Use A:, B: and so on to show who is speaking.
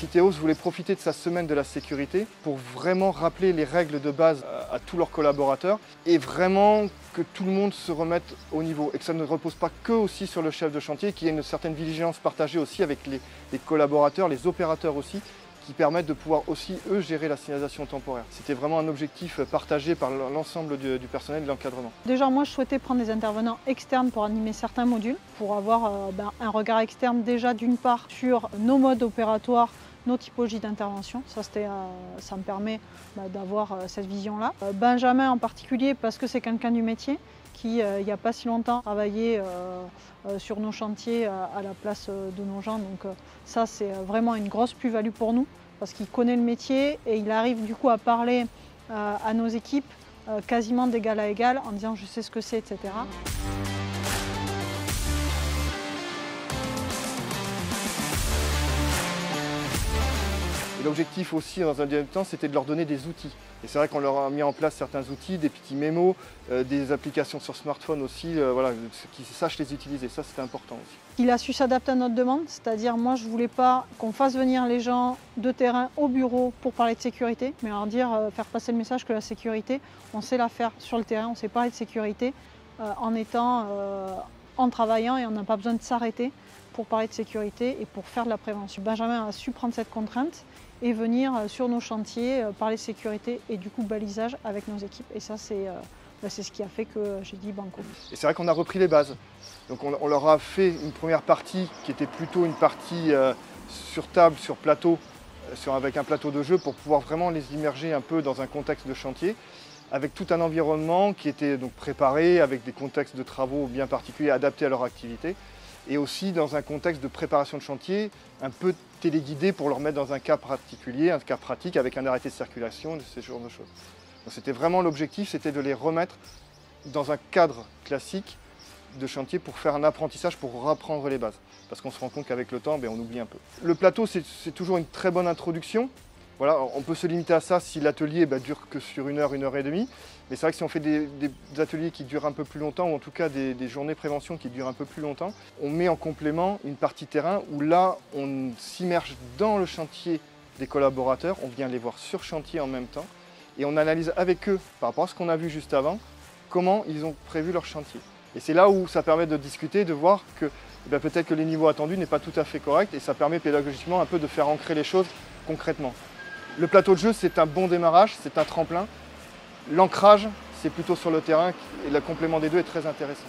A: Citeos voulait profiter de sa semaine de la sécurité pour vraiment rappeler les règles de base à tous leurs collaborateurs et vraiment que tout le monde se remette au niveau et que ça ne repose pas que aussi sur le chef de chantier, qu'il y ait une certaine vigilance partagée aussi avec les collaborateurs, les opérateurs aussi, qui permettent de pouvoir aussi, eux, gérer la signalisation temporaire. C'était vraiment un objectif partagé par l'ensemble du personnel de l'encadrement.
B: Déjà, moi, je souhaitais prendre des intervenants externes pour animer certains modules, pour avoir un regard externe déjà d'une part sur nos modes opératoires, nos typologies d'intervention. Ça me permet d'avoir cette vision-là. Benjamin en particulier, parce que c'est quelqu'un du métier, qui, il n'y a pas si longtemps, travaillait sur nos chantiers à la place de nos gens. Donc ça, c'est vraiment une grosse plus-value pour nous, parce qu'il connaît le métier et il arrive du coup à parler à nos équipes quasiment d'égal à égal, en disant je sais ce que c'est, etc.
A: L'objectif aussi, dans un deuxième temps, c'était de leur donner des outils. Et c'est vrai qu'on leur a mis en place certains outils, des petits mémos, des applications sur smartphone aussi, voilà, qu'ils sachent les utiliser. Ça, c'était important aussi.
B: Il a su s'adapter à notre demande, c'est-à-dire moi, je ne voulais pas qu'on fasse venir les gens de terrain au bureau pour parler de sécurité, mais leur dire, faire passer le message que la sécurité, on sait la faire sur le terrain, on sait parler de sécurité en travaillant et on n'a pas besoin de s'arrêter pour parler de sécurité et pour faire de la prévention. Benjamin a su prendre cette contrainte et venir sur nos chantiers parler de sécurité et du coup balisage avec nos équipes. Et ça, c'est ce qui a fait que j'ai dit banco.
A: Et c'est vrai qu'on a repris les bases. Donc on leur a fait une première partie qui était plutôt une partie sur table, sur plateau, avec un plateau de jeu pour pouvoir vraiment les immerger un peu dans un contexte de chantier, avec tout un environnement qui était donc préparé, avec des contextes de travaux bien particuliers adaptés à leur activité, et aussi dans un contexte de préparation de chantier, un peu téléguidé pour leur mettre dans un cas particulier, un cas pratique avec un arrêté de circulation, ce genre de choses. Donc c'était vraiment l'objectif, c'était de les remettre dans un cadre classique de chantier pour faire un apprentissage, pour reprendre les bases. Parce qu'on se rend compte qu'avec le temps, on oublie un peu. Le plateau, c'est toujours une très bonne introduction. Voilà, on peut se limiter à ça si l'atelier dure que sur 1 heure et demie. Mais c'est vrai que si on fait des ateliers qui durent un peu plus longtemps, ou en tout cas des journées de prévention qui durent un peu plus longtemps, on met en complément une partie terrain où là, on s'immerge dans le chantier des collaborateurs, on vient les voir sur chantier en même temps, et on analyse avec eux, par rapport à ce qu'on a vu juste avant, comment ils ont prévu leur chantier. Et c'est là où ça permet de discuter, de voir que peut-être que les niveaux attendus n'est pas tout à fait correct, et ça permet pédagogiquement un peu de faire ancrer les choses concrètement. Le plateau de jeu, c'est un bon démarrage, c'est un tremplin. L'ancrage, c'est plutôt sur le terrain et le complément des deux est très intéressant.